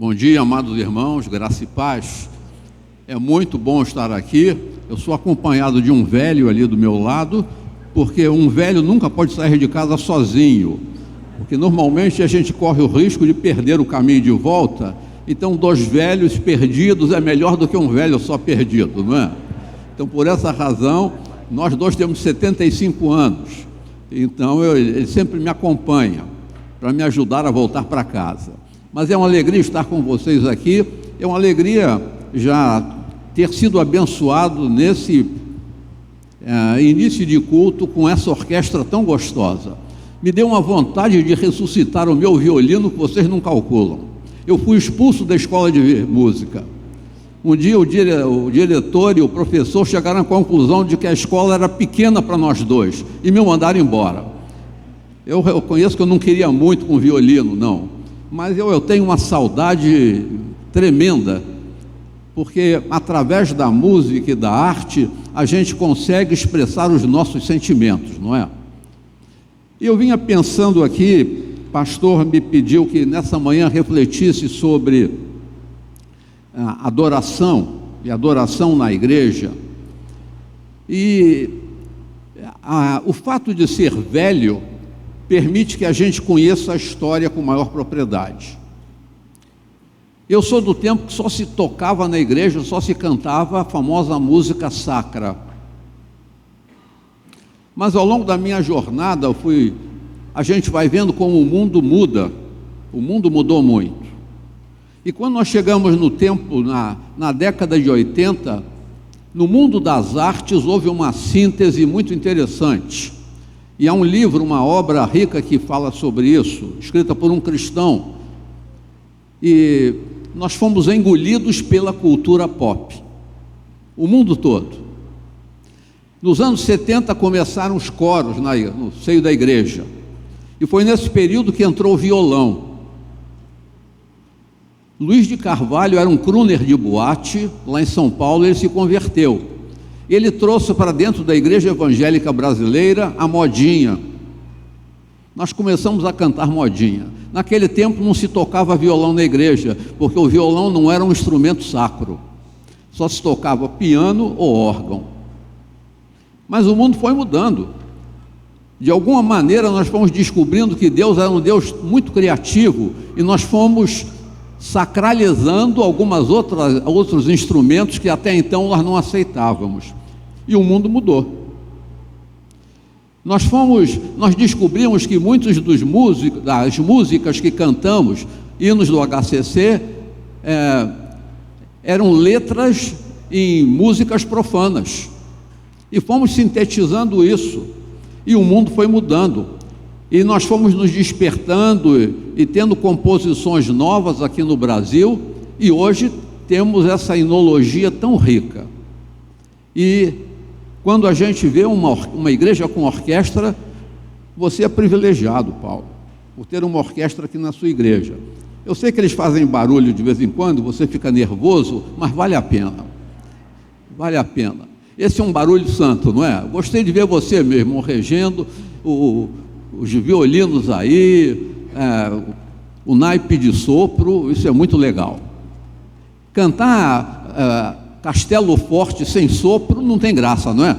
Bom dia, amados irmãos, graça e paz. É muito bom estar aqui. Eu sou acompanhado de um velho ali do meu lado, porque um velho nunca pode sair de casa sozinho, porque normalmente a gente corre o risco de perder o caminho de volta. Então, dois velhos perdidos é melhor do que um velho só perdido, não é? Então, por essa razão, nós dois temos 75 anos. Então, ele sempre me acompanha para me ajudar a voltar para casa. Mas é uma alegria estar com vocês aqui, é uma alegria já ter sido abençoado nesse início de culto com essa orquestra tão gostosa. Me deu uma vontade de ressuscitar o meu violino que vocês não calculam. Eu fui expulso da escola de música. Um dia o diretor e o professor chegaram à conclusão de que a escola era pequena para nós dois e me mandaram embora. Eu reconheço que eu não queria muito com violino, não. Mas eu tenho uma saudade tremenda, porque através da música e da arte, a gente consegue expressar os nossos sentimentos, não é? E eu vinha pensando aqui, pastor me pediu que nessa manhã refletisse sobre adoração e adoração na igreja. E o fato de ser velho permite que a gente conheça a história com maior propriedade. Eu sou do tempo que só se tocava na igreja, só se cantava a famosa música sacra. Mas ao longo da minha jornada, a gente vai vendo como o mundo muda. O mundo mudou muito. E quando nós chegamos no tempo, na década de 80, no mundo das artes houve uma síntese muito interessante. E há um livro, uma obra rica que fala sobre isso, escrita por um cristão. E nós fomos engolidos pela cultura pop, o mundo todo. Nos anos 70 começaram os coros no seio da igreja. E foi nesse período que entrou o violão. Luiz de Carvalho era um crooner de boate, lá em São Paulo, ele se converteu. Ele trouxe para dentro da igreja evangélica brasileira a modinha. Nós começamos a cantar modinha. Naquele tempo não se tocava violão na igreja, porque o violão não era um instrumento sacro. Só se tocava piano ou órgão. Mas o mundo foi mudando. De alguma maneira nós fomos descobrindo que Deus era um Deus muito criativo e nós fomos sacralizando outros instrumentos que até então nós não aceitávamos. E o mundo mudou. Nós descobrimos que muitos das músicas que cantamos, hinos do HCC, eram letras em músicas profanas. E fomos sintetizando isso. E o mundo foi mudando. E nós fomos nos despertando e tendo composições novas aqui no Brasil, e hoje temos essa enologia tão rica. E quando a gente vê uma igreja com orquestra, você é privilegiado, Paulo, por ter uma orquestra aqui na sua igreja. Eu sei que eles fazem barulho de vez em quando, você fica nervoso, mas vale a pena. Vale a pena. Esse é um barulho santo, não é? Gostei de ver você, meu irmão, regendo os violinos aí, o naipe de sopro, isso é muito legal. Cantar Castelo Forte sem sopro não tem graça, não é?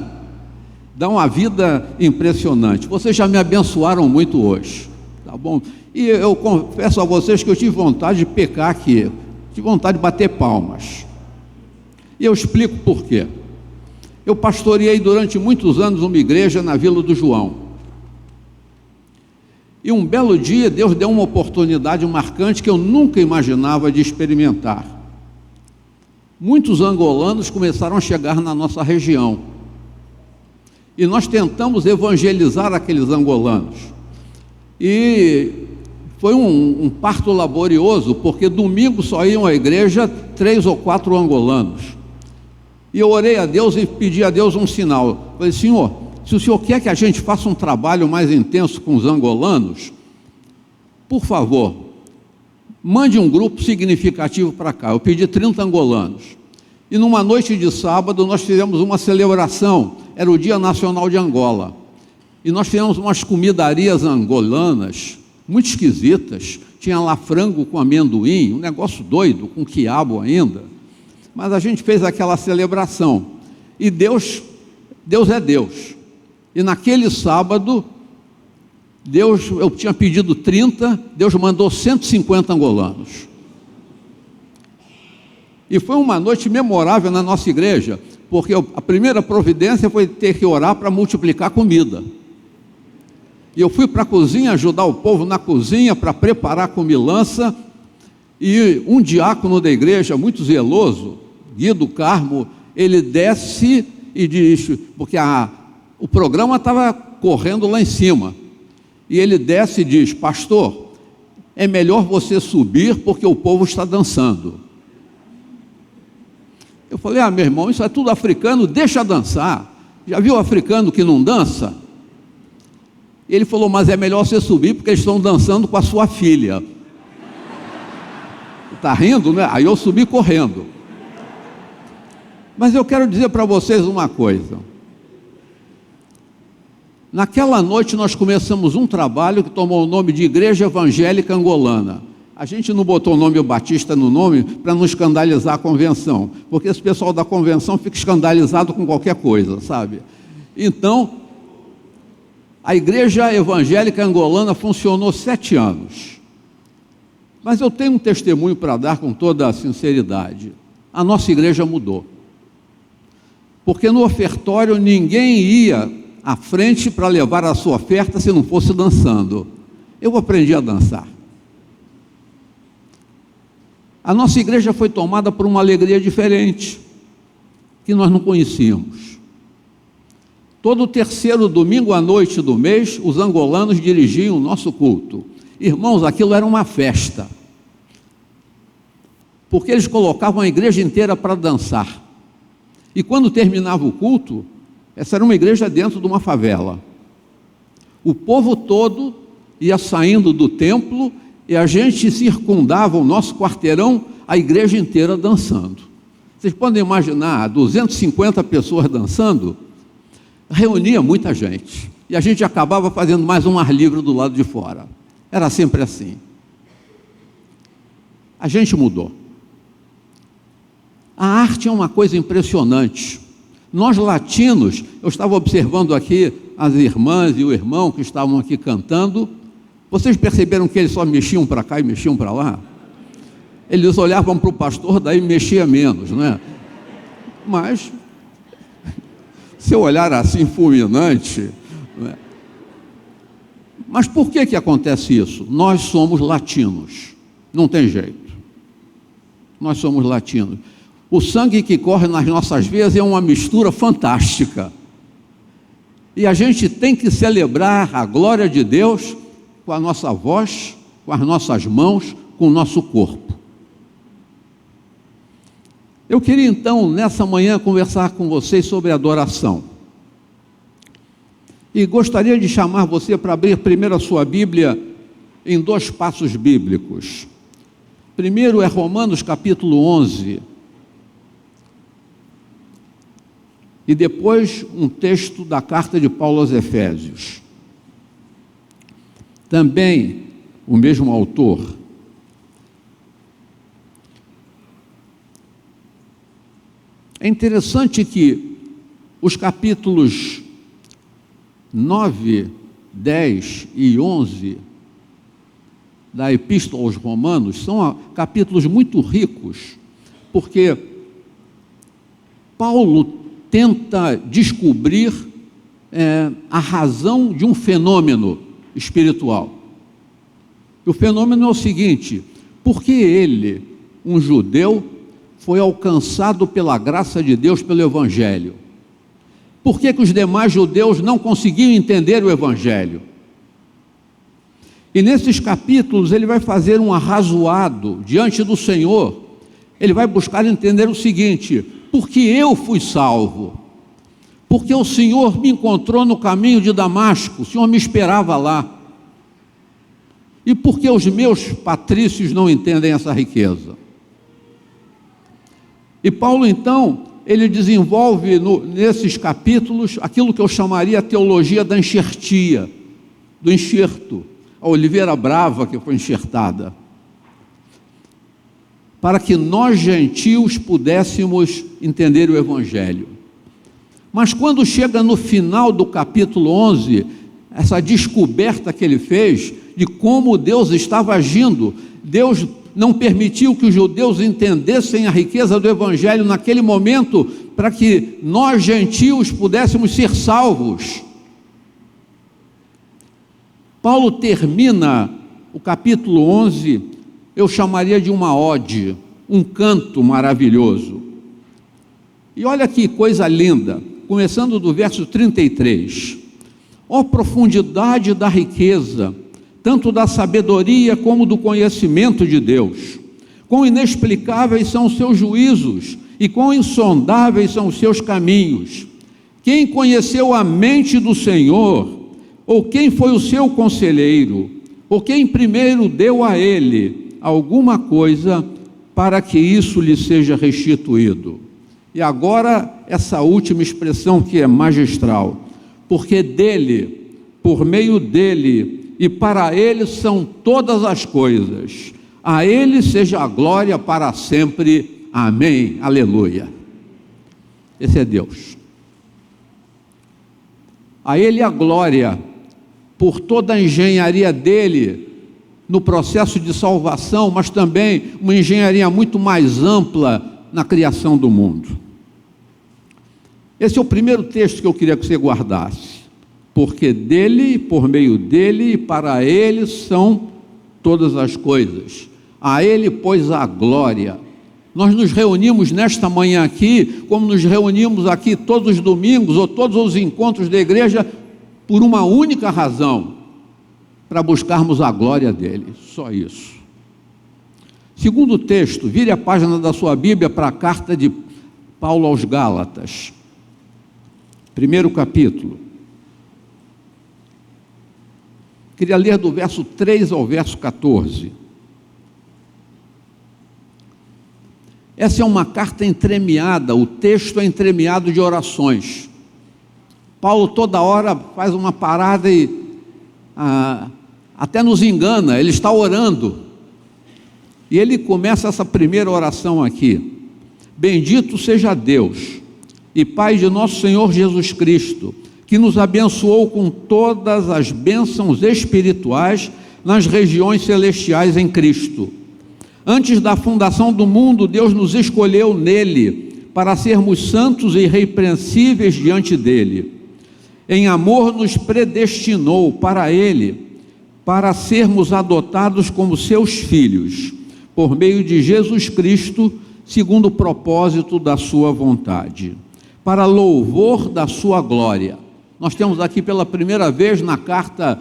Dá uma vida impressionante. Vocês já me abençoaram muito hoje, tá bom? E eu confesso a vocês que eu tive vontade de pecar aqui, tive vontade de bater palmas. E eu explico por quê. Eu pastoreei durante muitos anos uma igreja na Vila do João. E um belo dia Deus deu uma oportunidade marcante que eu nunca imaginava de experimentar. Muitos angolanos começaram a chegar na nossa região. E nós tentamos evangelizar aqueles angolanos. E foi um parto laborioso, porque domingo só iam à igreja 3 ou 4 angolanos. E eu orei a Deus e pedi a Deus um sinal. Falei, Senhor, se o Senhor quer que a gente faça um trabalho mais intenso com os angolanos, por favor, mande um grupo significativo para cá. Eu pedi 30 angolanos. E numa noite de sábado nós fizemos uma celebração, era o Dia Nacional de Angola. E nós fizemos umas comidarias angolanas, muito esquisitas, tinha lá frango com amendoim, um negócio doido, com quiabo ainda. Mas a gente fez aquela celebração. E Deus é Deus. E naquele sábado, eu tinha pedido 30, Deus mandou 150 angolanos. E foi uma noite memorável na nossa igreja, porque a primeira providência foi ter que orar para multiplicar comida. E eu fui para a cozinha ajudar o povo na cozinha para preparar a comilança, e um diácono da igreja, muito zeloso, Guido Carmo, ele desce e diz, porque o programa estava correndo lá em cima, e ele desce e diz: pastor, é melhor você subir porque o povo está dançando. Eu falei: meu irmão, isso é tudo africano, deixa dançar. Já viu africano que não dança? Ele falou: mas é melhor você subir porque eles estão dançando com a sua filha. Está rindo, né? Aí eu subi correndo. Mas eu quero dizer para vocês uma coisa. Naquela noite nós começamos um trabalho que tomou o nome de Igreja Evangélica Angolana. A gente não botou o nome Batista no nome para não escandalizar a convenção, porque esse pessoal da convenção fica escandalizado com qualquer coisa, sabe? Então, a Igreja Evangélica Angolana funcionou 7 anos. Mas eu tenho um testemunho para dar com toda a sinceridade. A nossa igreja mudou. Porque no ofertório ninguém ia à frente para levar a sua oferta se não fosse dançando. Eu aprendi a dançar. A nossa igreja foi tomada por uma alegria diferente, que nós não conhecíamos. Todo terceiro domingo à noite do mês, os angolanos dirigiam o nosso culto. Irmãos, aquilo era uma festa, porque eles colocavam a igreja inteira para dançar. E quando terminava o culto, essa era uma igreja dentro de uma favela. O povo todo ia saindo do templo e a gente circundava o nosso quarteirão, a igreja inteira dançando. Vocês podem imaginar, 250 pessoas dançando, reunia muita gente. E a gente acabava fazendo mais um ar livre do lado de fora. Era sempre assim. A gente mudou. A arte é uma coisa impressionante. Nós latinos, eu estava observando aqui as irmãs e o irmão que estavam aqui cantando. Vocês perceberam que eles só mexiam para cá e mexiam para lá? Eles olhavam para o pastor, daí mexia menos, não é? Mas, se eu olhar assim fulminante, não é? Mas por que acontece isso? Nós somos latinos, não tem jeito. Nós somos latinos. O sangue que corre nas nossas veias é uma mistura fantástica. E a gente tem que celebrar a glória de Deus com a nossa voz, com as nossas mãos, com o nosso corpo. Eu queria então, nessa manhã, conversar com vocês sobre adoração. E gostaria de chamar você para abrir primeiro a sua Bíblia em 2 passos bíblicos. Primeiro é Romanos capítulo 11. E depois um texto da carta de Paulo aos Efésios. Também o mesmo autor. É interessante que os capítulos 9, 10 e 11 da Epístola aos Romanos são capítulos muito ricos, porque Paulo tenta descobrir a razão de um fenômeno espiritual. O fenômeno é o seguinte: por que ele, um judeu, foi alcançado pela graça de Deus pelo Evangelho? Por que os demais judeus não conseguiam entender o Evangelho? E nesses capítulos ele vai fazer um arrazoado diante do Senhor. Ele vai buscar entender o seguinte: porque eu fui salvo, porque o Senhor me encontrou no caminho de Damasco, o Senhor me esperava lá, e porque os meus patrícios não entendem essa riqueza. E Paulo então, ele desenvolve nesses capítulos aquilo que eu chamaria a teologia da enxertia, do enxerto, a oliveira brava que foi enxertada, para que nós gentios pudéssemos entender o Evangelho. Mas quando chega no final do capítulo 11, essa descoberta que ele fez de como Deus estava agindo, Deus não permitiu que os judeus entendessem a riqueza do Evangelho naquele momento, para que nós gentios pudéssemos ser salvos. Paulo termina o capítulo 11, eu chamaria de uma ode, um canto maravilhoso. E olha que coisa linda, começando do verso 33. Ó profundidade da riqueza, tanto da sabedoria como do conhecimento de Deus. Quão inexplicáveis são os seus juízos e quão insondáveis são os seus caminhos. Quem conheceu a mente do Senhor? Ou quem foi o seu conselheiro? Ou quem primeiro deu a ele alguma coisa para que isso lhe seja restituído? E agora essa última expressão que é magistral. Porque dele, por meio dele e para ele são todas as coisas. A ele seja a glória para sempre. Amém. Aleluia. Esse é Deus. A ele a glória por toda a engenharia dele no processo de salvação, mas também uma engenharia muito mais ampla na criação do mundo. Esse é o primeiro texto que eu queria que você guardasse. Porque dele, por meio dele e para ele são todas as coisas. A ele, pois, a glória. Nós nos reunimos nesta manhã aqui, como nos reunimos aqui todos os domingos ou todos os encontros da igreja, por uma única razão, para buscarmos a glória dele, só isso. Segundo texto, vire a página da sua Bíblia para a carta de Paulo aos Gálatas, primeiro capítulo. Queria ler do verso 3 ao verso 14. Essa é uma carta entremeada, o texto é entremeado de orações. Paulo toda hora faz uma parada e até nos engana, ele está orando. E ele começa essa primeira oração aqui. Bendito seja Deus e Pai de nosso Senhor Jesus Cristo, que nos abençoou com todas as bênçãos espirituais nas regiões celestiais em Cristo. Antes da fundação do mundo, Deus nos escolheu nele, para sermos santos e irrepreensíveis diante dele. Em amor nos predestinou para ele, para sermos adotados como seus filhos, por meio de Jesus Cristo, segundo o propósito da sua vontade, para louvor da sua glória. Nós temos aqui pela primeira vez na carta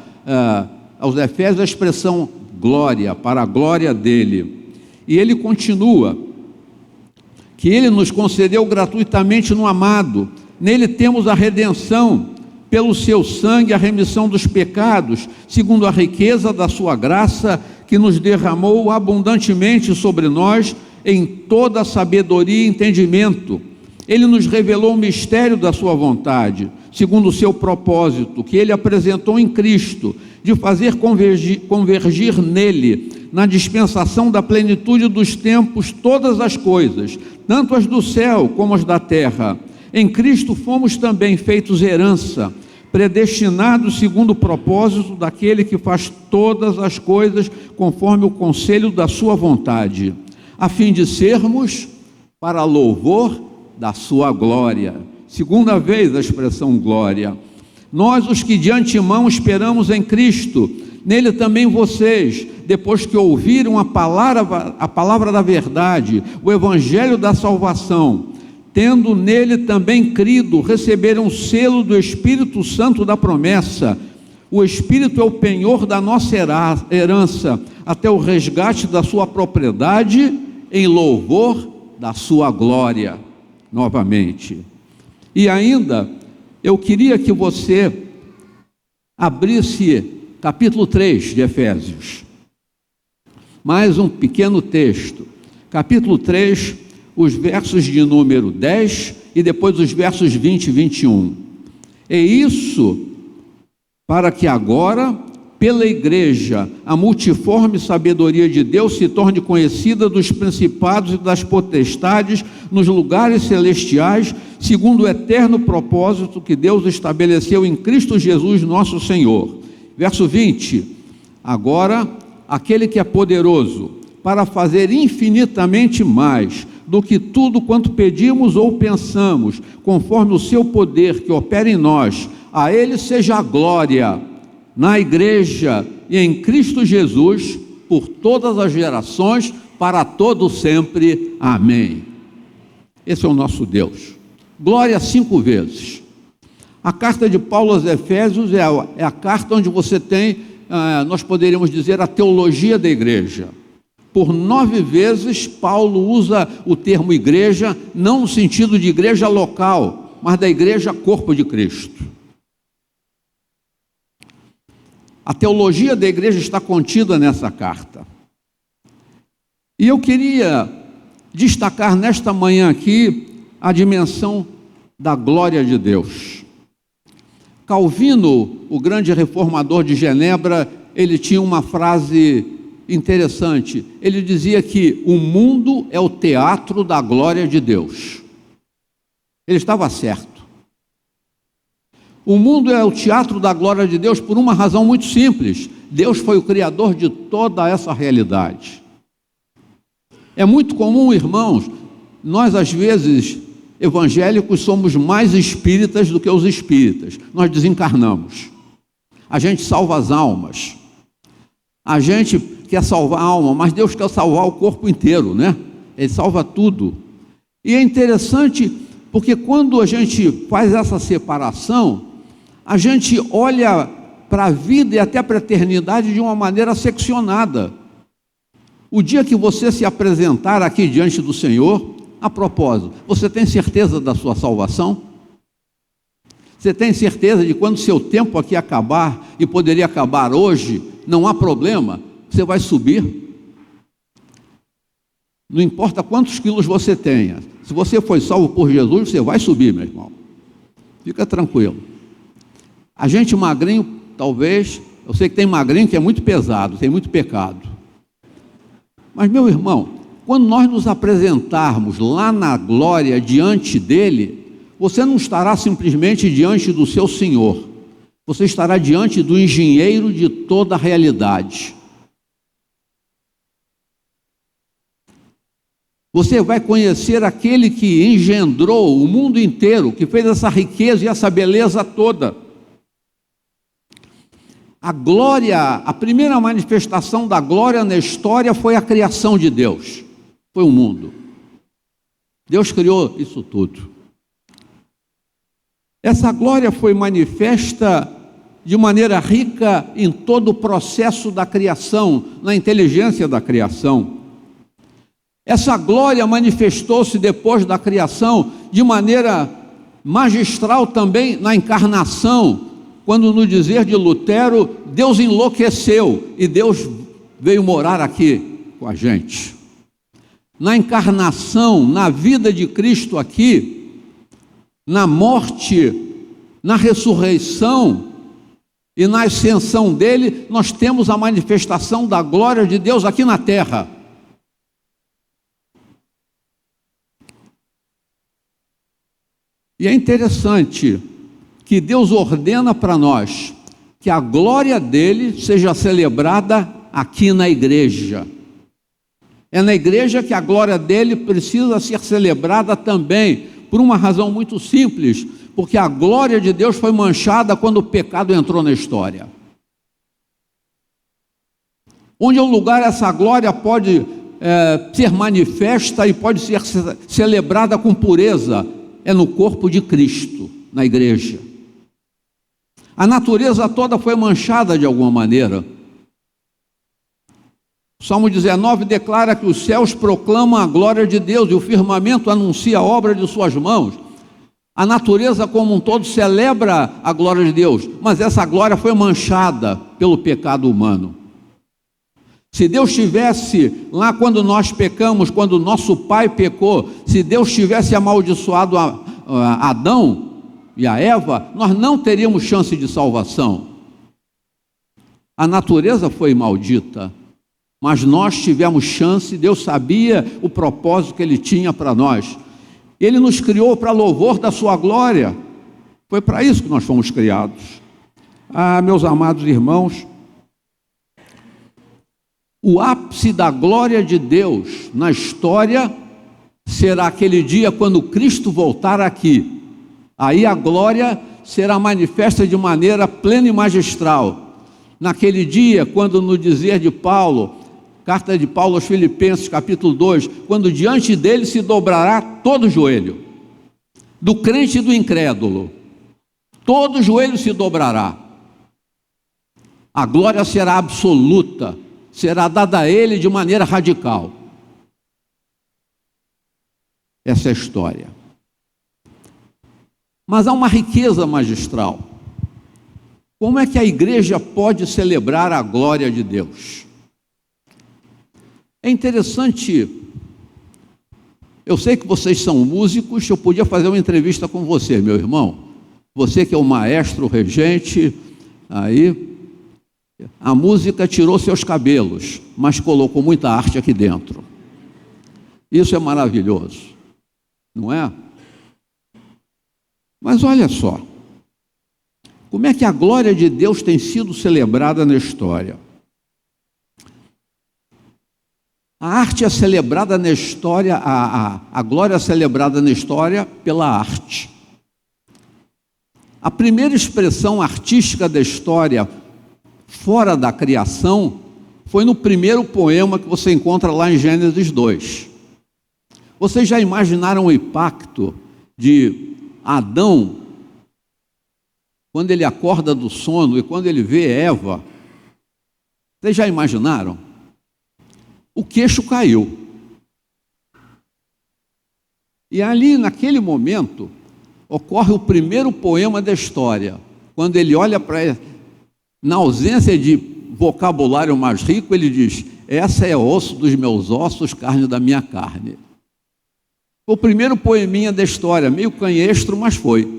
aos Efésios a expressão glória, para a glória dele. E ele continua, que ele nos concedeu gratuitamente no amado, nele temos a redenção, pelo seu sangue a remissão dos pecados, segundo a riqueza da sua graça, que nos derramou abundantemente sobre nós, em toda sabedoria e entendimento. Ele nos revelou o mistério da sua vontade, segundo o seu propósito, que ele apresentou em Cristo, de fazer convergir nele, na dispensação da plenitude dos tempos, todas as coisas, tanto as do céu como as da terra. Em Cristo fomos também feitos herança, predestinados segundo o propósito daquele que faz todas as coisas conforme o conselho da sua vontade, a fim de sermos para louvor da sua glória. Segunda vez a expressão glória. Nós, os que de antemão esperamos em Cristo, nele também vocês, depois que ouviram a palavra da verdade, o evangelho da salvação, tendo nele também crido, receberam o selo do Espírito Santo da promessa. O Espírito é o penhor da nossa herança, até o resgate da sua propriedade, em louvor da sua glória. Novamente. E ainda, eu queria que você abrisse capítulo 3 de Efésios. Mais um pequeno texto. Capítulo 3, os versos de número 10 e depois os versos 20 e 21. É isso para que agora, pela igreja, a multiforme sabedoria de Deus se torne conhecida dos principados e das potestades nos lugares celestiais, segundo o eterno propósito que Deus estabeleceu em Cristo Jesus, nosso Senhor. Verso 20: agora, aquele que é poderoso para fazer infinitamente mais do que tudo quanto pedimos ou pensamos, conforme o seu poder que opera em nós, a Ele seja a glória na igreja e em Cristo Jesus, por todas as gerações, para todo sempre. Amém. Esse é o nosso Deus. Glória 5 vezes. A carta de Paulo aos Efésios é a carta onde você tem, nós poderíamos dizer, a teologia da igreja. Por 9 vezes, Paulo usa o termo igreja, não no sentido de igreja local, mas da igreja corpo de Cristo. A teologia da igreja está contida nessa carta. E eu queria destacar nesta manhã aqui a dimensão da glória de Deus. Calvino, o grande reformador de Genebra, ele tinha uma frase interessante. Ele dizia que o mundo é o teatro da glória de Deus. Ele estava certo. O mundo é o teatro da glória de Deus por uma razão muito simples: Deus foi o criador de toda essa realidade. É muito comum, irmãos, nós às vezes, evangélicos, somos mais espíritas do que os espíritas. Nós desencarnamos, a gente salva as almas, a gente quer salvar a alma, mas Deus quer salvar o corpo inteiro, né? Ele salva tudo. E é interessante porque quando a gente faz essa separação, a gente olha para a vida e até para a eternidade de uma maneira seccionada. O dia que você se apresentar aqui diante do Senhor, a propósito, você tem certeza da sua salvação? Você tem certeza de quando seu tempo aqui acabar, e poderia acabar hoje, não há problema, você vai subir? Não importa quantos quilos você tenha, se você foi salvo por Jesus, você vai subir, meu irmão. Fica tranquilo. A gente magrinho, talvez, eu sei que tem magrinho que é muito pesado, tem muito pecado. Mas, meu irmão, quando nós nos apresentarmos lá na glória diante dele, você não estará simplesmente diante do seu Senhor, você estará diante do engenheiro de toda a realidade. Você vai conhecer aquele que engendrou o mundo inteiro, que fez essa riqueza e essa beleza toda. A glória, a primeira manifestação da glória na história foi a criação de Deus, foi o mundo. Deus criou isso tudo. Essa glória foi manifesta de maneira rica em todo o processo da criação, na inteligência da criação. Essa glória manifestou-se depois da criação de maneira magistral também na encarnação, quando no dizer de Lutero, Deus enlouqueceu e Deus veio morar aqui com a gente. Na encarnação, na vida de Cristo aqui, na morte, na ressurreição e na ascensão dele, nós temos a manifestação da glória de Deus aqui na terra. E é interessante que Deus ordena para nós que a glória dele seja celebrada aqui na igreja. É na igreja que a glória dele precisa ser celebrada também, por uma razão muito simples, porque a glória de Deus foi manchada quando o pecado entrou na história. Onde é um lugar essa glória pode ser manifesta e pode ser celebrada com pureza, é no corpo de Cristo, na igreja. A natureza toda foi manchada de alguma maneira. O Salmo 19 declara que os céus proclamam a glória de Deus e o firmamento anuncia a obra de suas mãos. A natureza como um todo celebra a glória de Deus, mas essa glória foi manchada pelo pecado humano. Se Deus tivesse, lá quando nós pecamos, quando nosso pai pecou, se Deus tivesse amaldiçoado a Adão e a Eva, nós não teríamos chance de salvação. A natureza foi maldita, mas nós tivemos chance. Deus sabia o propósito que Ele tinha para nós. Ele nos criou para louvor da sua glória. Foi para isso que nós fomos criados. Meus amados irmãos, o ápice da glória de Deus na história será aquele dia quando Cristo voltar aqui. Aí a glória será manifesta de maneira plena e magistral. Naquele dia, quando no dizer de Paulo, carta de Paulo aos Filipenses, capítulo 2, quando diante dele se dobrará todo o joelho, do crente e do incrédulo, todo joelho se dobrará. A glória será absoluta, será dada a ele de maneira radical. Essa é a história. Mas há uma riqueza magistral. Como é que a igreja pode celebrar a glória de Deus? É interessante. Eu sei que vocês são músicos, eu podia fazer uma entrevista com você, meu irmão. Você que é o maestro, o regente, aí a música tirou seus cabelos, mas colocou muita arte aqui dentro. Isso é maravilhoso, não é? Mas olha só, como é que a glória de Deus tem sido celebrada na história? A arte é celebrada na história, a glória é celebrada na história pela arte. A primeira expressão artística da história, fora da criação, foi no primeiro poema que você encontra lá em Gênesis 2. Vocês já imaginaram o impacto de Adão, quando ele acorda do sono e quando ele vê Eva? Vocês já imaginaram? O queixo caiu. E ali, naquele momento, ocorre o primeiro poema da história. Quando ele olha para, na ausência de vocabulário mais rico, ele diz: essa é osso dos meus ossos, carne da minha carne. Foi o primeiro poeminha da história, meio canhestro, mas foi.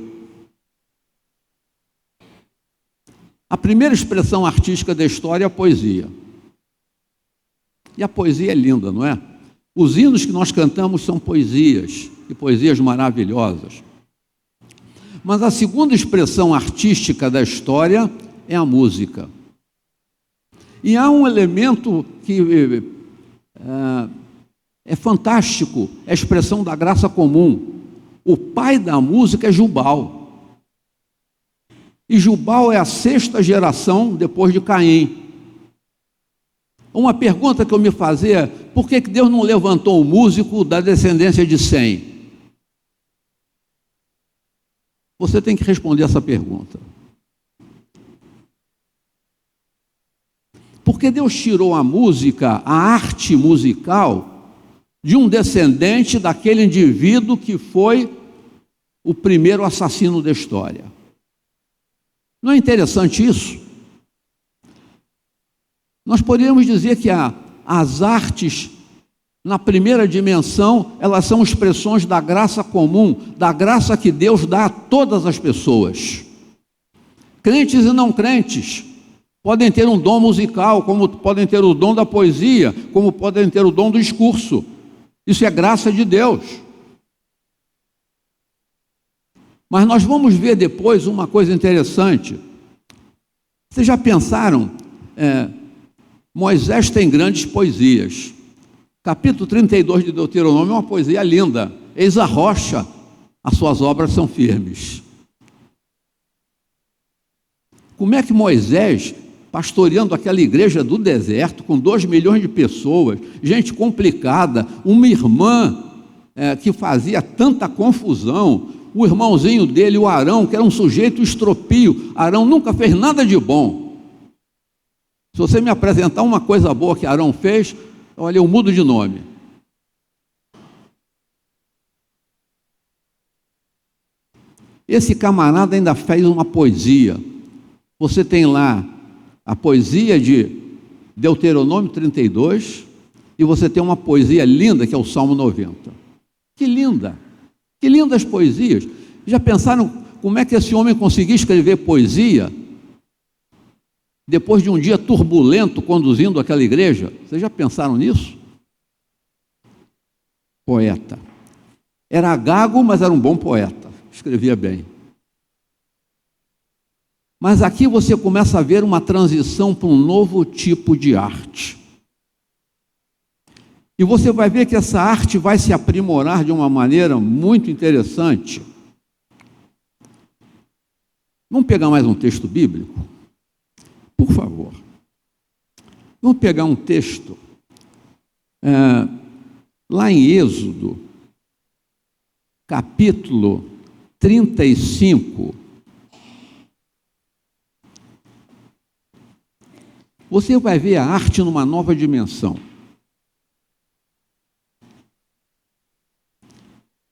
A primeira expressão artística da história é a poesia. E a poesia é linda, não é? Os hinos que nós cantamos são poesias, e poesias maravilhosas. Mas a segunda expressão artística da história é a música. E há um elemento que é fantástico, é a expressão da graça comum. O pai da música é Jubal. E Jubal é a 6ª geração depois de Caim. Uma pergunta que eu me fazia é: por que Deus não levantou um músico da descendência de Sem? Você tem que responder essa pergunta. Porque Deus tirou a música, a arte musical, de um descendente daquele indivíduo que foi o primeiro assassino da história. Não é interessante isso? Nós poderíamos dizer que as artes, na primeira dimensão, elas são expressões da graça comum, da graça que Deus dá a todas as pessoas. Crentes e não crentes podem ter um dom musical, como podem ter o dom da poesia, como podem ter o dom do discurso. Isso é graça de Deus. Mas nós vamos ver depois uma coisa interessante. Vocês já pensaram? Moisés tem grandes poesias. Capítulo 32 de Deuteronômio é uma poesia linda. Eis a rocha, as suas obras são firmes. Como é que Moisés, pastoreando aquela igreja do deserto, com 2 milhões de pessoas, gente complicada, uma irmã que fazia tanta confusão, o irmãozinho dele, o Arão, que era um sujeito estropio. Arão nunca fez nada de bom. Se você me apresentar uma coisa boa que Arão fez, olha, eu mudo de nome. Esse camarada ainda fez uma poesia. Você tem lá a poesia de Deuteronômio 32 e você tem uma poesia linda que é o Salmo 90. Que linda! Que lindas poesias! Já pensaram como é que esse homem conseguia escrever poesia? depois de um dia turbulento conduzindo aquela igreja? Vocês já pensaram nisso? Poeta. Era gago, mas era um bom poeta. Escrevia bem. Mas aqui você começa a ver uma transição para um novo tipo de arte. E você vai ver que essa arte vai se aprimorar de uma maneira muito interessante. Vamos pegar mais um texto bíblico? Por favor. Vamos pegar um texto lá em Êxodo, capítulo 35. Você vai ver a arte numa nova dimensão.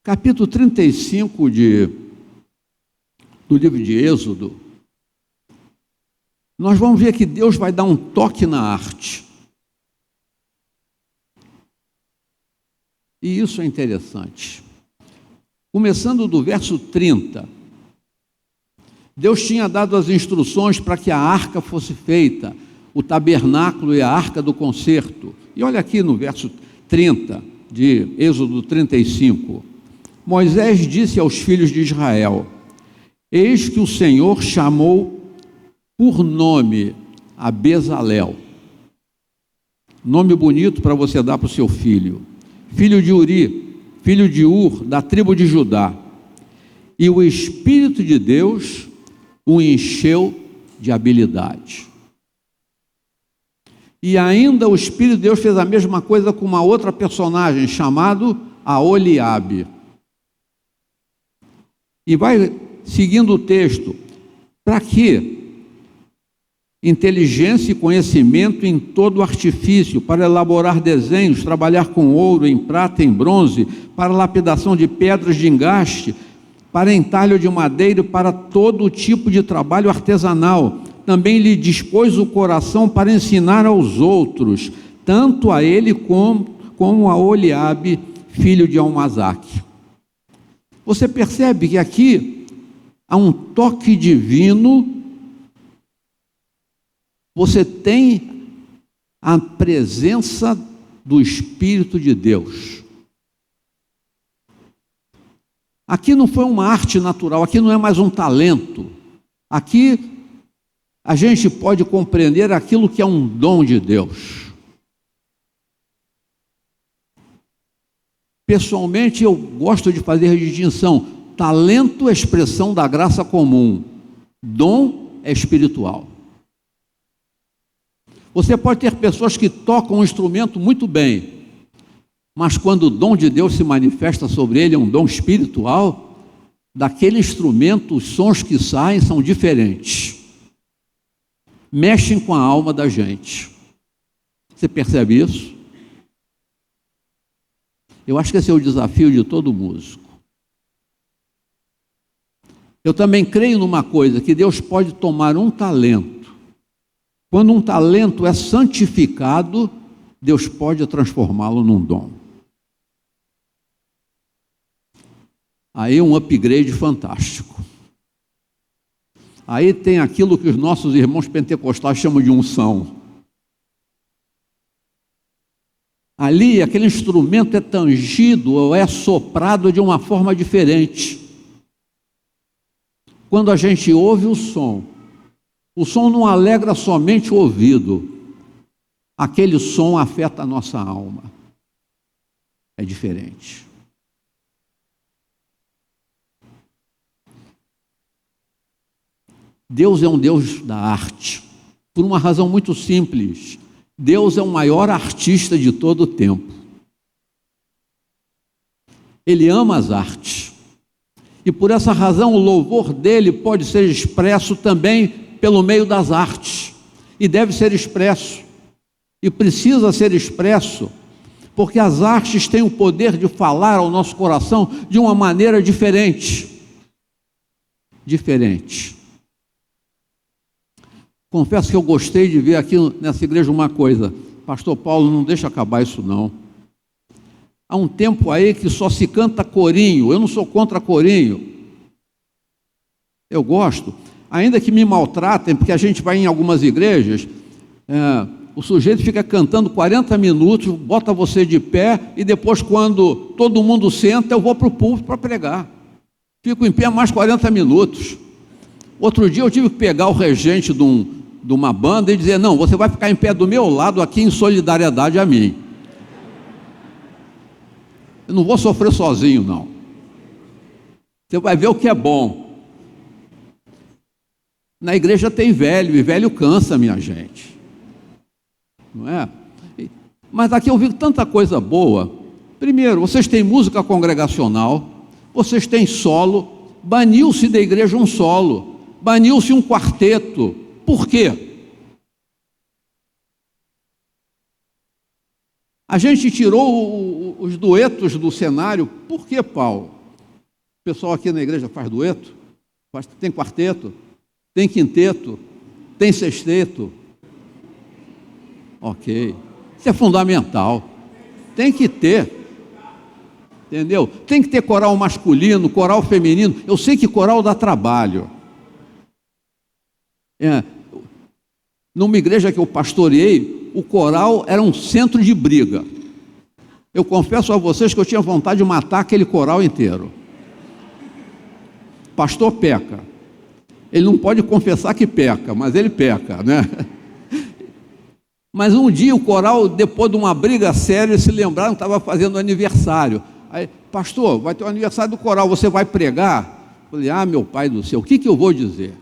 Capítulo 35 do livro de Êxodo, nós vamos ver que Deus vai dar um toque na arte. E isso é interessante. Começando do verso 30, Deus tinha dado as instruções para que a arca fosse feita, o tabernáculo e a arca do concerto. E olha aqui no verso 30 de Êxodo 35. Moisés disse aos filhos de Israel: eis que o Senhor chamou por nome a Bezalel. Nome bonito para você dar para o seu filho. Filho de Uri, filho de Ur, da tribo de Judá. E o Espírito de Deus o encheu de habilidade. E ainda o Espírito de Deus fez a mesma coisa com uma outra personagem, chamado Aholiabe. E vai seguindo o texto. Para quê? Inteligência e conhecimento em todo artifício, para elaborar desenhos, trabalhar com ouro, em prata, em bronze, para lapidação de pedras de engaste, para entalho de madeira, para todo tipo de trabalho artesanal. Também lhe dispôs o coração para ensinar aos outros, tanto a ele como a Aholiabe, filho de Almazaque. Você percebe que aqui há um toque divino. Você tem a presença do Espírito de Deus. Aqui não foi uma arte natural, aqui não é mais um talento. Aqui a gente pode compreender aquilo que é um dom de Deus. Pessoalmente, eu gosto de fazer a distinção. Talento é expressão da graça comum. Dom é espiritual. Você pode ter pessoas que tocam um instrumento muito bem, mas quando o dom de Deus se manifesta sobre ele, é um dom espiritual, daquele instrumento, os sons que saem são diferentes. Mexem com a alma da gente. Você percebe isso? Eu acho que esse é o desafio de todo músico. Eu também creio numa coisa, que Deus pode tomar um talento. Quando um talento é santificado, Deus pode transformá-lo num dom. Aí um upgrade fantástico. Aí tem aquilo que os nossos irmãos pentecostais chamam de unção. Ali aquele instrumento é tangido ou é soprado de uma forma diferente. Quando a gente ouve o som não alegra somente o ouvido. Aquele som afeta a nossa alma. É diferente. Deus é um Deus da arte, por uma razão muito simples. Deus é o maior artista de todo o tempo. Ele ama as artes. E por essa razão o louvor dele pode ser expresso também pelo meio das artes. E deve ser expresso. E precisa ser expresso, porque as artes têm o poder de falar ao nosso coração de uma maneira diferente. Diferente. Confesso que eu gostei de ver aqui nessa igreja uma coisa. Pastor Paulo, não deixa acabar isso não. Há um tempo aí que só se canta corinho. Eu não sou contra corinho. Eu gosto. ainda que me maltratem, porque a gente vai em algumas igrejas, o sujeito fica cantando 40 minutos, bota você de pé, e depois, quando todo mundo senta, eu vou para o púlpito para pregar. Fico em pé mais 40 minutos. Outro dia eu tive que pegar o regente de uma banda e dizer: não, você vai ficar em pé do meu lado aqui em solidariedade a mim. Eu não vou sofrer sozinho, não. Você vai ver o que é bom. Na igreja tem velho, e velho cansa, minha gente. Não é? Mas aqui eu vi tanta coisa boa. Primeiro, vocês têm música congregacional, vocês têm solo, baniu-se da igreja um solo, baniu-se um quarteto. Por quê? A gente tirou os duetos do cenário. Por que, Paulo? O pessoal aqui na igreja faz dueto? Tem quarteto? Tem quinteto? Tem sexteto? Ok. Isso é fundamental. Tem que ter. Entendeu? Tem que ter coral masculino, coral feminino. Eu sei que coral dá trabalho. Numa igreja que eu pastoreei, o coral era um centro de briga. Eu confesso a vocês que eu tinha vontade de matar aquele coral inteiro. Pastor peca. Ele não pode confessar que peca, mas ele peca, né? Mas um dia o coral, depois de uma briga séria, eles se lembraram que estava fazendo aniversário. Aí, pastor, vai ter o aniversário do coral, você vai pregar? Eu falei: meu pai do céu, o que eu vou dizer?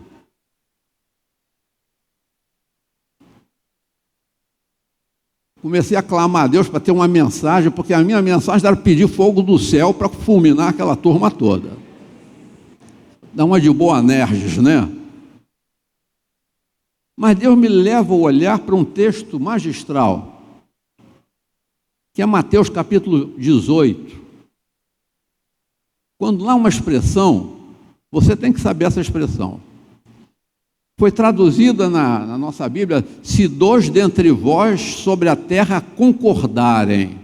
Comecei a clamar a Deus para ter uma mensagem, porque a minha mensagem era pedir fogo do céu para fulminar aquela turma toda. Dá uma de Boanerges, né? Mas Deus me leva a olhar para um texto magistral, que é Mateus capítulo 18. Quando lá uma expressão, você tem que saber essa expressão. Foi traduzida na nossa Bíblia: se dois dentre vós sobre a terra concordarem.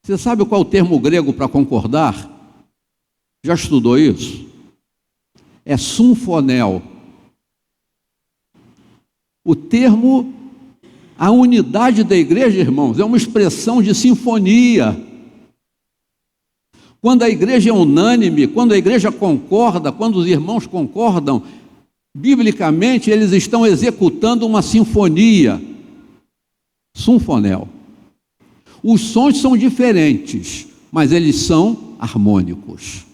Você sabe qual é o termo grego para concordar? Já estudou isso? É symphonel. O termo, a unidade da igreja, irmãos, é uma expressão de sinfonia. Quando a igreja é unânime, quando a igreja concorda, quando os irmãos concordam, biblicamente eles estão executando uma sinfonia. Symphonel. Os sons são diferentes, mas eles são harmônicos.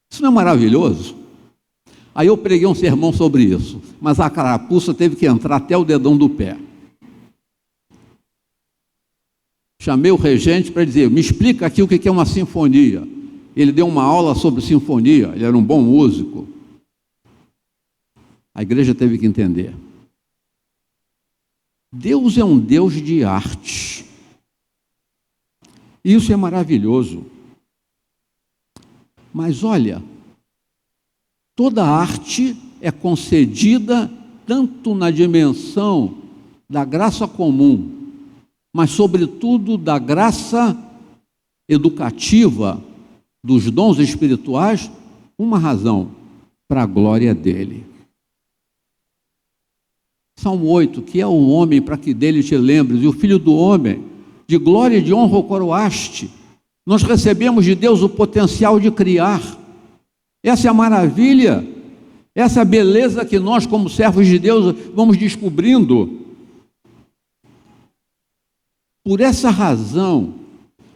Isso não é maravilhoso? Aí eu preguei um sermão sobre isso, mas a carapuça teve que entrar até o dedão do pé. Chamei o regente para dizer: me explica aqui o que é uma sinfonia. Ele deu uma aula sobre sinfonia, ele era um bom músico. A igreja teve que entender. Deus é um Deus de arte. Isso é maravilhoso. Mas olha, toda arte é concedida tanto na dimensão da graça comum, mas sobretudo da graça educativa, dos dons espirituais, uma razão: para a glória dele. Salmo 8, que é o homem para que dele te lembres, e o filho do homem, de glória e de honra o coroaste. Nós recebemos de Deus o potencial de criar. Essa é a maravilha, essa é a beleza que nós, como servos de Deus, vamos descobrindo. Por essa razão,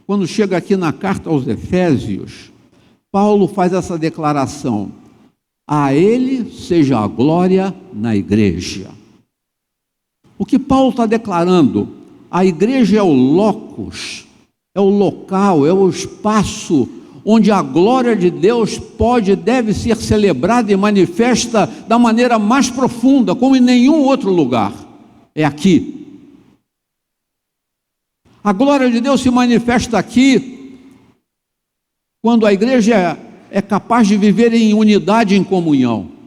quando chega aqui na carta aos Efésios, Paulo faz essa declaração: a ele seja a glória na igreja. O que Paulo está declarando? A igreja é o locus, é o local, é o espaço onde a glória de Deus pode e deve ser celebrada e manifesta da maneira mais profunda, como em nenhum outro lugar. É aqui. A glória de Deus se manifesta aqui quando a igreja é capaz de viver em unidade, em comunhão.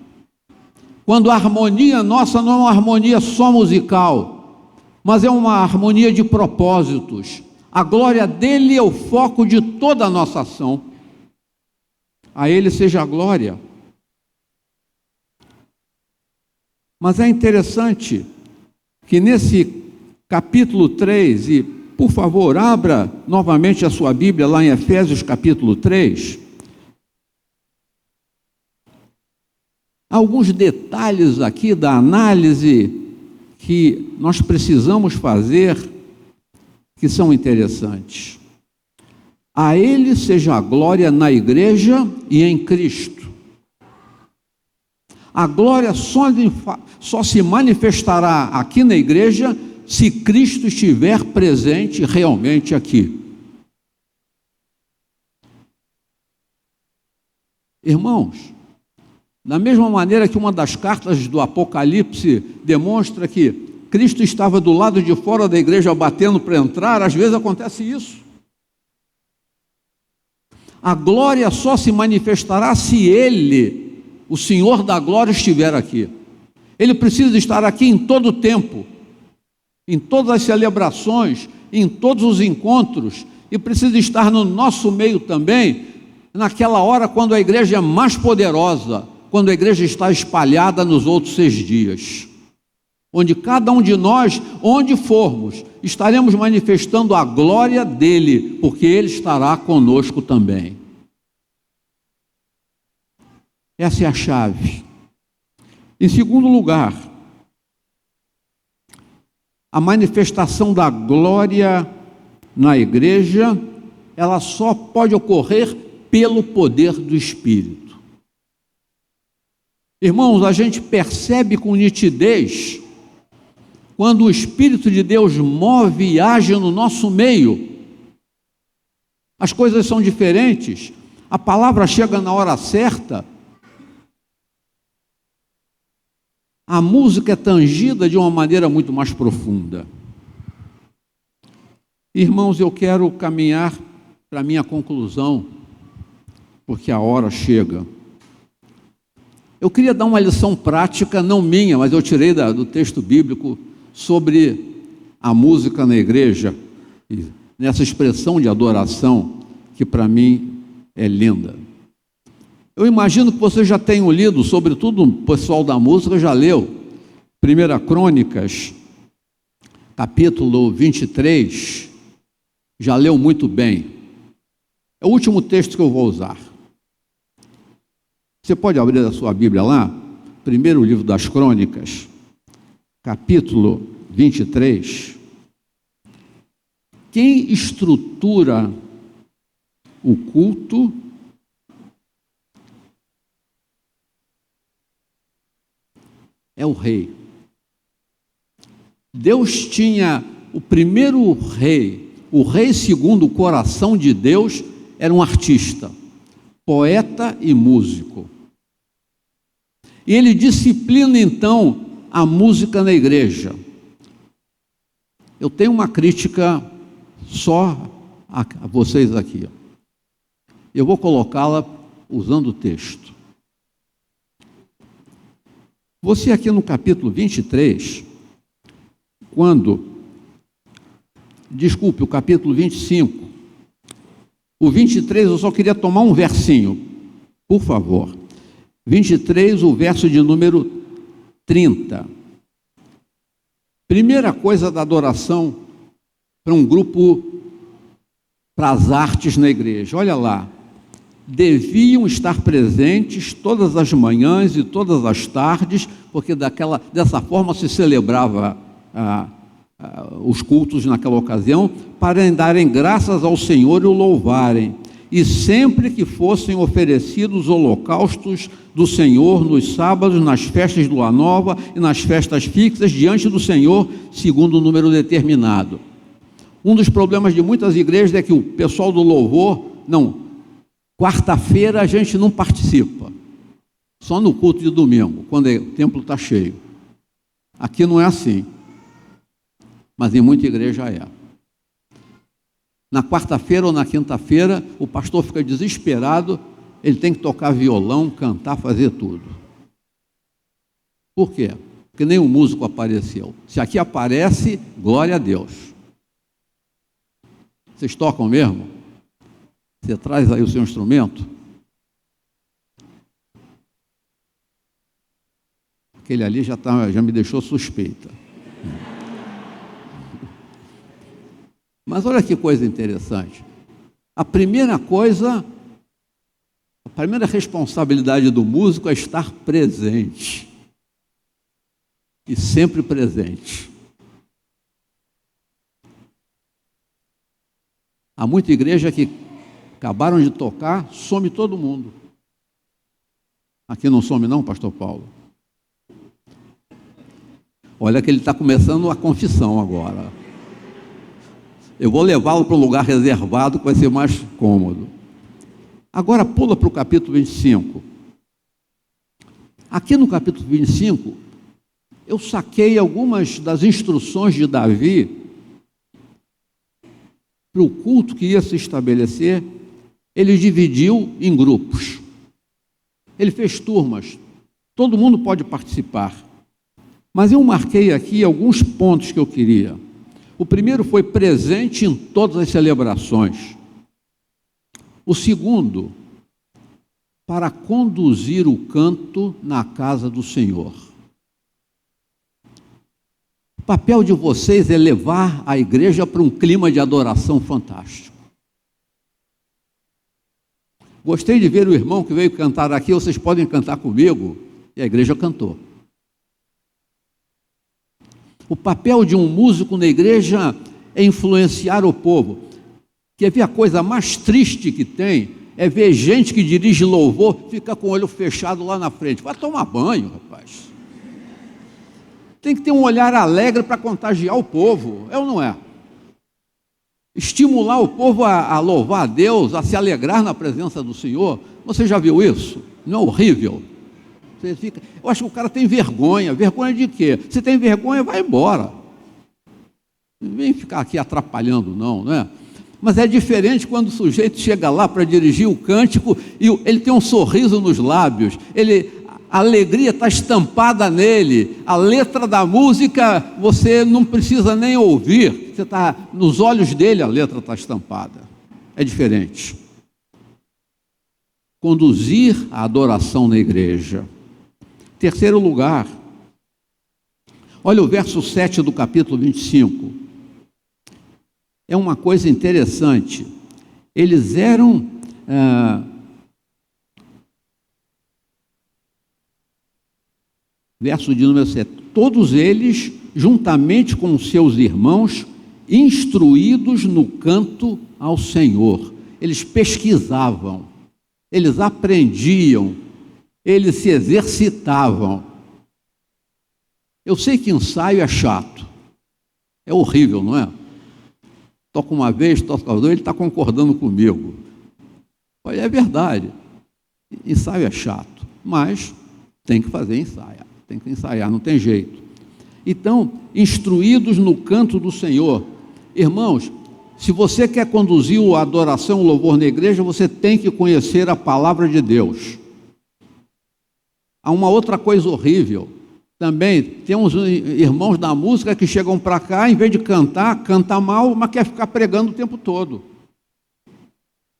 Quando a harmonia nossa não é uma harmonia só musical, mas é uma harmonia de propósitos. A glória dele é o foco de toda a nossa ação. A ele seja a glória Mas é interessante que nesse capítulo 3, e por favor, abra novamente a sua Bíblia lá em Efésios capítulo 3, alguns detalhes aqui da análise que nós precisamos fazer, que são interessantes. A Ele seja a glória na igreja e em Cristo. A glória só se manifestará aqui na igreja se Cristo estiver presente realmente aqui. Irmãos, da mesma maneira que uma das cartas do Apocalipse demonstra que Cristo estava do lado de fora da igreja batendo para entrar, às vezes acontece isso. A glória só se manifestará se Ele, o Senhor da glória, estiver aqui. Ele precisa estar aqui em todo o tempo, em todas as celebrações, em todos os encontros, e precisa estar no nosso meio também, naquela hora quando a igreja é mais poderosa, quando a igreja está espalhada nos outros 6 dias, onde cada um de nós, onde formos, estaremos manifestando a glória dele, porque ele estará conosco também. Essa é a chave. Em segundo lugar, a manifestação da glória na igreja, ela só pode ocorrer pelo poder do Espírito. Irmãos, a gente percebe com nitidez quando o Espírito de Deus move e age no nosso meio. As coisas são diferentes, a palavra chega na hora certa, a música é tangida de uma maneira muito mais profunda. Irmãos, eu quero caminhar para a minha conclusão, porque a hora chega. Eu queria dar uma lição prática, não minha, mas eu tirei do texto bíblico, sobre a música na igreja, nessa expressão de adoração, que para mim é linda. Eu imagino que vocês já tenham lido, sobretudo o pessoal da música já leu, 1 Crônicas, capítulo 23, já leu muito bem. É o último texto que eu vou usar. Você pode abrir a sua Bíblia lá, primeiro livro das Crônicas, capítulo 23. Quem estrutura o culto é o rei. Deus tinha o primeiro rei, o rei segundo o coração de Deus, era um artista, poeta e músico. E ele disciplina então a música na igreja. Eu tenho uma crítica só a vocês aqui. Eu vou colocá-la usando o texto. Você aqui no capítulo 23, o capítulo 25, o 23 eu só queria tomar um versinho, por favor. 23, o verso de número 30. Primeira coisa da adoração para um grupo, para as artes na igreja. Olha lá. Deviam estar presentes todas as manhãs e todas as tardes, porque dessa forma se celebrava os cultos naquela ocasião, para darem graças ao Senhor e o louvarem. E sempre que fossem oferecidos holocaustos do Senhor nos sábados, nas festas de lua nova e nas festas fixas diante do Senhor, segundo o número determinado. Um dos problemas de muitas igrejas é que o pessoal do louvor, quarta-feira a gente não participa, só no culto de domingo, quando o templo está cheio. Aqui não é assim, mas em muita igreja é. Na quarta-feira ou na quinta-feira, o pastor fica desesperado, ele tem que tocar violão, cantar, fazer tudo. Por quê? Porque nenhum músico apareceu. Se aqui aparece, glória a Deus. Vocês tocam mesmo? Você traz aí o seu instrumento? Aquele ali já me deixou suspeita. Mas olha que coisa interessante. A primeira responsabilidade do músico é estar presente. E sempre presente. Há muita igreja que acabaram de tocar, some todo mundo. Aqui não some não, pastor Paulo? Olha que ele está começando a confissão agora. Eu vou levá-lo para um lugar reservado que vai ser mais cômodo. Agora pula para o capítulo 25. Aqui no capítulo 25, eu saquei algumas das instruções de Davi para o culto que ia se estabelecer. Ele dividiu em grupos. Ele fez turmas. Todo mundo pode participar. Mas eu marquei aqui alguns pontos que eu queria. O primeiro foi presente em todas as celebrações. O segundo, para conduzir o canto na casa do Senhor. O papel de vocês é levar a igreja para um clima de adoração fantástico. Gostei de ver o irmão que veio cantar aqui, vocês podem cantar comigo, e a igreja cantou. O papel de um músico na igreja é influenciar o povo. Quer ver a coisa mais triste que tem? É ver gente que dirige louvor, fica com o olho fechado lá na frente. Vai tomar banho, rapaz. Tem que ter um olhar alegre para contagiar o povo, é ou não é? Estimular o povo a louvar a Deus, a se alegrar na presença do Senhor. Você já viu isso? Não é horrível? Você fica... Eu acho que o cara tem vergonha. Vergonha de quê? Se tem vergonha, vai embora. Não vem ficar aqui atrapalhando, não, né? Mas é diferente quando o sujeito chega lá para dirigir o cântico e ele tem um sorriso nos lábios, a alegria está estampada nele, a letra da música você não precisa nem ouvir, você está nos olhos dele, a letra está estampada. É diferente. Conduzir a adoração na igreja. Terceiro lugar, olha o verso 7 do capítulo 25. É uma coisa interessante. Eles eram verso de número 7. Todos eles, juntamente com seus irmãos, instruídos no canto ao Senhor. Eles pesquisavam, eles aprendiam, eles se exercitavam. Eu sei que ensaio é chato, é horrível, não é? Toca uma vez, toca duas, ele está concordando comigo. Olha, é verdade, ensaio é chato, mas tem que fazer ensaio. Tem que ensaiar, não tem jeito. Então, instruídos no canto do Senhor. Irmãos, se você quer conduzir a adoração, o louvor na igreja, você tem que conhecer a palavra de Deus. Há uma outra coisa horrível. Também tem uns irmãos da música que chegam para cá, em vez de cantar, canta mal, mas quer ficar pregando o tempo todo.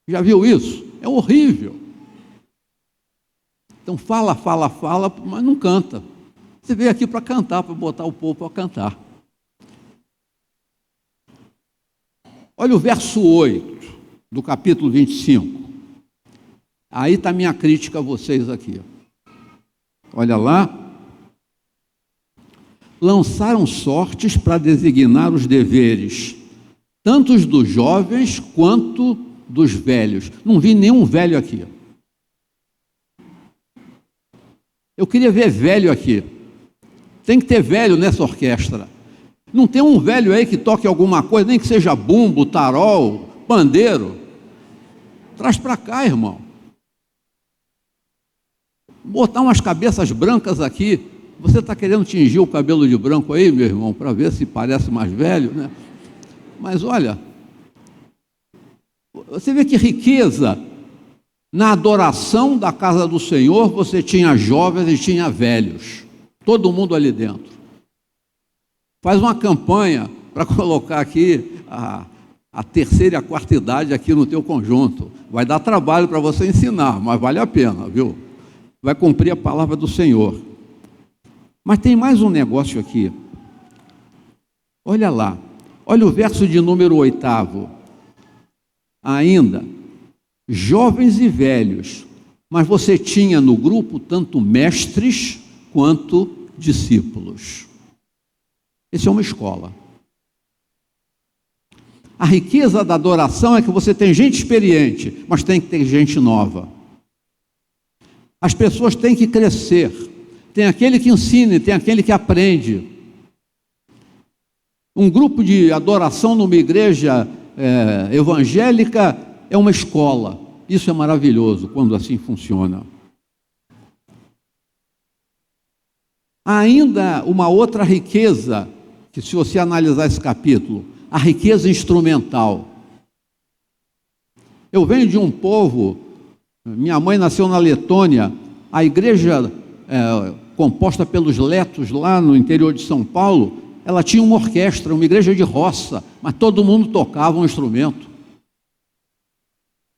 Já viu isso? É horrível. Então fala, mas não canta. Você veio aqui para cantar, para botar o povo para cantar. Olha o verso 8 do capítulo 25. Aí está a minha crítica a vocês aqui. Olha lá. Lançaram sortes para designar os deveres, tanto os dos jovens quanto dos velhos. Não vi nenhum velho aqui. Eu queria ver velho aqui. Tem que ter velho nessa orquestra. Não tem um velho aí que toque alguma coisa, nem que seja bumbo, tarol, pandeiro. Traz para cá, irmão. Botar umas cabeças brancas aqui. Você está querendo tingir o cabelo de branco aí, meu irmão, para ver se parece mais velho, né? Mas olha, você vê que riqueza. Na adoração da casa do Senhor, você tinha jovens e tinha velhos. Todo mundo ali dentro. Faz uma campanha para colocar aqui a terceira e a quarta idade aqui no teu conjunto. Vai dar trabalho para você ensinar, mas vale a pena, viu? Vai cumprir a palavra do Senhor. Mas tem mais um negócio aqui. Olha lá, olha o verso de número 8. Ainda, jovens e velhos, mas você tinha no grupo tanto mestres quanto discípulos. Essa é uma escola. A riqueza da adoração é que você tem gente experiente, mas tem que ter gente nova. As pessoas têm que crescer. Tem aquele que ensina, tem aquele que aprende. Um grupo de adoração numa igreja evangélica é uma escola. Isso é maravilhoso quando assim funciona. Há ainda uma outra riqueza, que se você analisar esse capítulo, a riqueza instrumental. Eu venho de um povo, minha mãe nasceu na Letônia, a igreja composta pelos letos lá no interior de São Paulo, ela tinha uma orquestra, uma igreja de roça, mas todo mundo tocava um instrumento.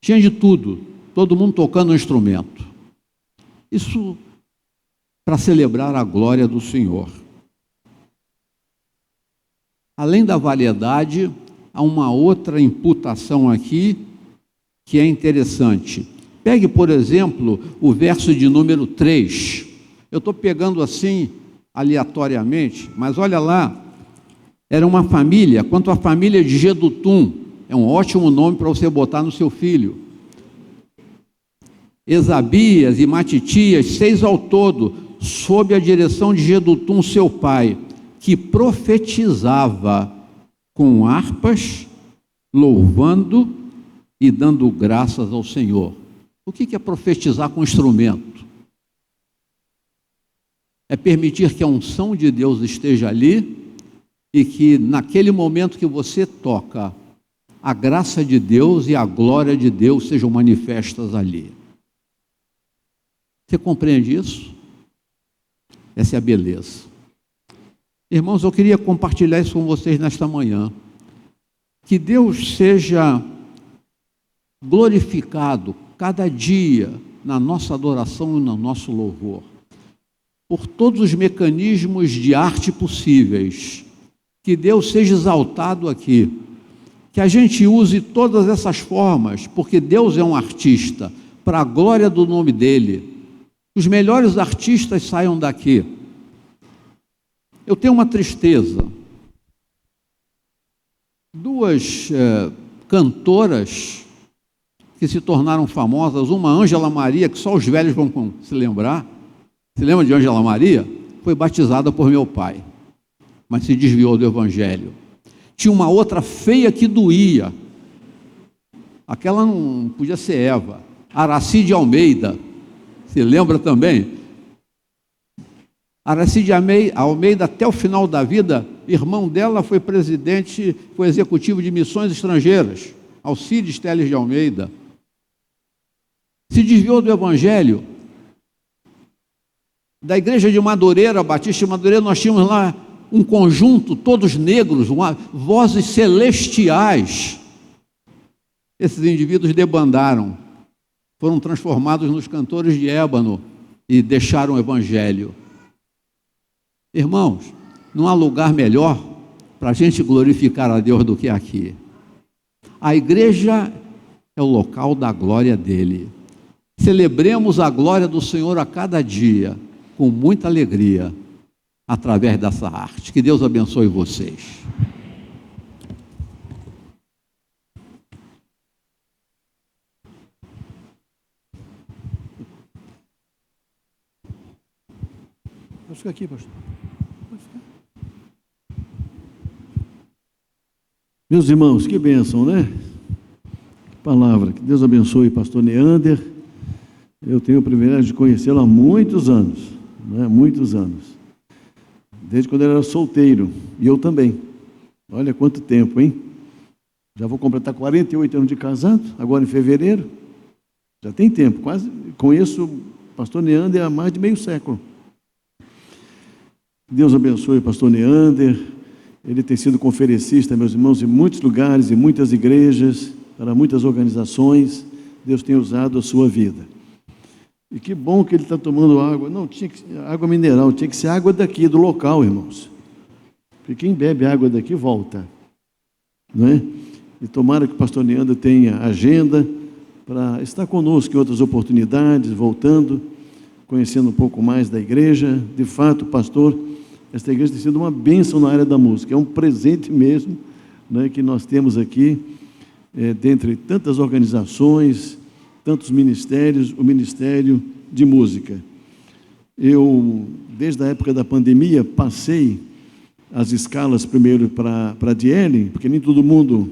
Tinha de tudo, todo mundo tocando um instrumento. Isso para celebrar a glória do Senhor. Além da variedade, há uma outra imputação aqui que é interessante. Pegue, por exemplo, o verso de número 3. Eu estou pegando assim, aleatoriamente, mas olha lá, era uma família, quanto à família de Gedutum, é um ótimo nome para você botar no seu filho. Esabias e Matitias, 6 ao todo, sob a direção de Gedutum, seu pai, que profetizava com harpas, louvando e dando graças ao Senhor. O que é profetizar com instrumento? É permitir que a unção de Deus esteja ali e que naquele momento que você toca, a graça de Deus e a glória de Deus sejam manifestas ali. Você compreende isso? Essa é a beleza. Irmãos, eu queria compartilhar isso com vocês nesta manhã. Que Deus seja glorificado cada dia na nossa adoração e no nosso louvor, por todos os mecanismos de arte possíveis. Que Deus seja exaltado aqui. Que a gente use todas essas formas, porque Deus é um artista, para a glória do nome dEle. Os melhores artistas saiam daqui. Eu tenho uma tristeza. 2 cantoras que se tornaram famosas, uma Ângela Maria, que só os velhos vão se lembrar. Se lembra de Ângela Maria? Foi batizada por meu pai, mas se desviou do Evangelho. Tinha uma outra feia que doía. Aquela não podia ser Eva. Aracide Almeida. Se lembra também? Aracide Almeida, até o final da vida, irmão dela foi presidente, foi executivo de missões estrangeiras, Alcides Teles de Almeida. Se desviou do Evangelho. Da igreja de Madureira, Batista de Madureira, nós tínhamos lá um conjunto, todos negros, vozes celestiais. Esses indivíduos debandaram, foram transformados nos cantores de ébano e deixaram o Evangelho. Irmãos, não há lugar melhor para a gente glorificar a Deus do que aqui. A igreja é o local da glória dEle. Celebremos a glória do Senhor a cada dia, com muita alegria, através dessa arte. Que Deus abençoe vocês. Pode ficar aqui, pastor. Meus irmãos, que bênção, né? Que palavra. Que Deus abençoe pastor Neander. Eu tenho o privilégio de conhecê-lo há muitos anos, né? Muitos anos. Desde quando ele era solteiro. E eu também. Olha quanto tempo, hein? Já vou completar 48 anos de casado, agora em fevereiro. Já tem tempo, quase. Conheço o pastor Neander há mais de meio século. Deus abençoe o pastor Neander. Ele tem sido conferencista, meus irmãos, em muitos lugares, em muitas igrejas, para muitas organizações. Deus tem usado a sua vida. E que bom que ele está tomando água. Não, tinha que ser água mineral, tinha que ser água daqui, do local, irmãos. Porque quem bebe água daqui volta, não é? E tomara que o pastor Neander tenha agenda para estar conosco em outras oportunidades, voltando, conhecendo um pouco mais da igreja. De fato, pastor, esta igreja tem sido uma bênção na área da música, é um presente mesmo, né, que nós temos aqui, dentre tantas organizações, tantos ministérios, o Ministério de Música. Eu, desde a época da pandemia, passei as escalas primeiro para a Diele, porque nem todo mundo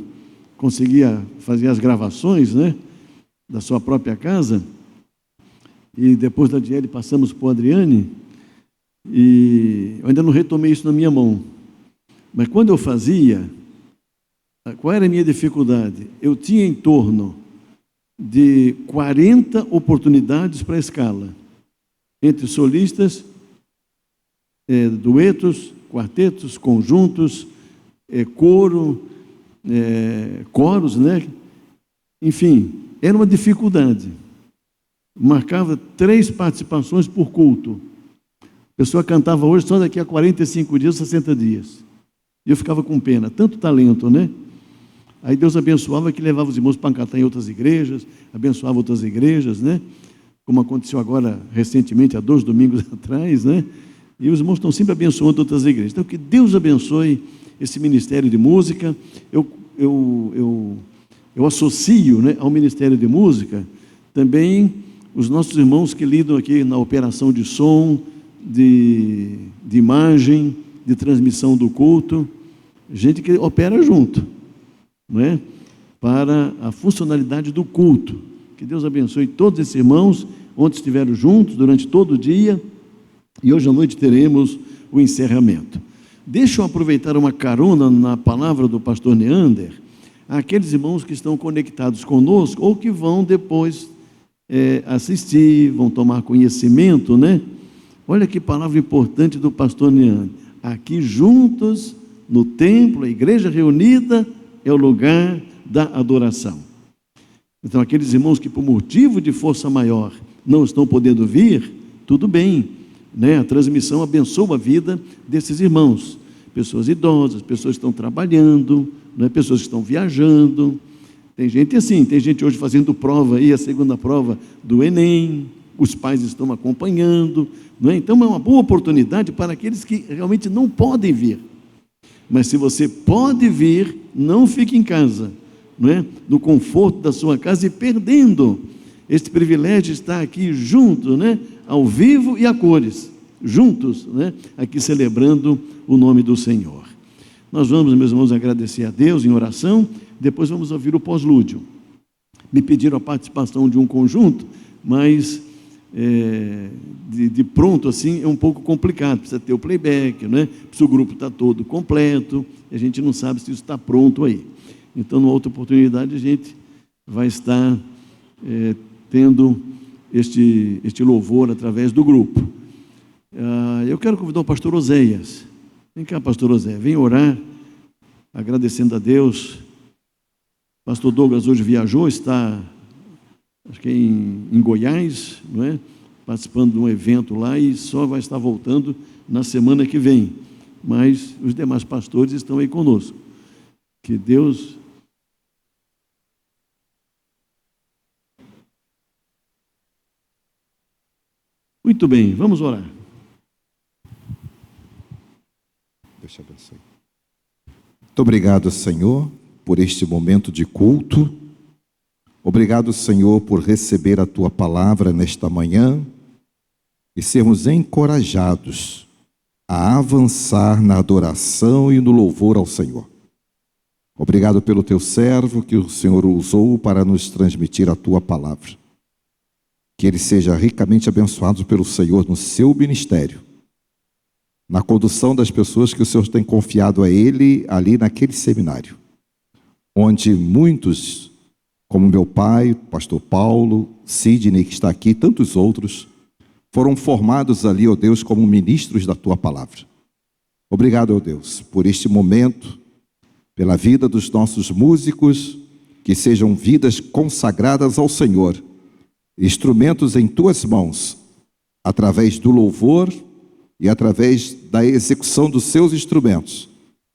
conseguia fazer as gravações, né, da sua própria casa, e depois da Diele passamos para o Adriane, e eu ainda não retomei isso na minha mão, mas quando eu fazia, qual era a minha dificuldade? Eu tinha em torno de 40 oportunidades para a escala, entre solistas, duetos, quartetos, conjuntos, coro, coros, né? Enfim, era uma dificuldade. Marcava 3 participações por culto. A pessoa cantava hoje só daqui a 45 dias, 60 dias. E eu ficava com pena, tanto talento, né? Aí Deus abençoava que levava os irmãos para cantar em outras igrejas, abençoava outras igrejas, né? Como aconteceu agora recentemente, há 2 domingos atrás, né? E os irmãos estão sempre abençoando outras igrejas. Então, que Deus abençoe esse ministério de música. Eu associo, né, ao ministério de música também os nossos irmãos que lidam aqui na operação de som, de imagem, de transmissão do culto, gente que opera junto, não é? Para a funcionalidade do culto. Que Deus abençoe todos esses irmãos, onde estiveram juntos durante todo o dia, e hoje à noite teremos o encerramento. Deixa eu aproveitar uma carona na palavra do pastor Neander, aqueles irmãos que estão conectados conosco, ou que vão depois assistir, vão tomar conhecimento, né? Olha que palavra importante do pastor Neander. Aqui juntos, no templo, a igreja reunida, é o lugar da adoração. Então, aqueles irmãos que por motivo de força maior não estão podendo vir, tudo bem, né? A transmissão abençoa a vida desses irmãos, pessoas idosas, pessoas que estão trabalhando, né? Pessoas que estão viajando. Tem gente assim, tem gente hoje fazendo prova aí, a segunda prova do Enem, os pais estão acompanhando, não é? Então é uma boa oportunidade para aqueles que realmente não podem vir. Mas se você pode vir, não fique em casa, não é? No conforto da sua casa e perdendo este privilégio de estar aqui junto, né? Ao vivo e a cores, juntos, né? Aqui celebrando o nome do Senhor. Nós vamos, meus irmãos, agradecer a Deus em oração, depois vamos ouvir o pós-lúdio. Me pediram a participação de um conjunto, mas de pronto assim é um pouco complicado, precisa ter o playback, né? Precisa o grupo estar todo completo, e a gente não sabe se isso está pronto aí. Então, numa outra oportunidade, a gente vai estar tendo este louvor através do grupo. Eu quero convidar o pastor Oséias. Vem cá, pastor Oséias, vem orar, agradecendo a Deus. Pastor Douglas hoje viajou, está, acho que em Goiás, não é? Participando de um evento lá e só vai estar voltando na semana que vem. Mas os demais pastores estão aí conosco. Que Deus... Muito bem, vamos orar. Deus te abençoe. Muito obrigado, Senhor, por este momento de culto. Obrigado, Senhor, por receber a Tua palavra nesta manhã e sermos encorajados a avançar na adoração e no louvor ao Senhor. Obrigado pelo Teu servo que o Senhor usou para nos transmitir a Tua palavra. Que ele seja ricamente abençoado pelo Senhor no seu ministério, na condução das pessoas que o Senhor tem confiado a ele ali naquele seminário, onde muitos, como meu pai, pastor Paulo, Sidney, que está aqui, e tantos outros, foram formados ali, ó Deus, como ministros da Tua palavra. Obrigado, ó Deus, por este momento, pela vida dos nossos músicos, que sejam vidas consagradas ao Senhor, instrumentos em tuas mãos, através do louvor e através da execução dos seus instrumentos,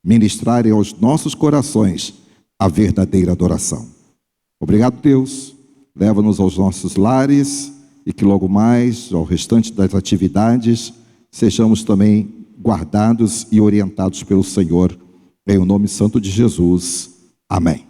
ministrarem aos nossos corações a verdadeira adoração. Obrigado, Deus. Leva-nos aos nossos lares e que logo mais, ao restante das atividades, sejamos também guardados e orientados pelo Senhor. Em o nome santo de Jesus. Amém.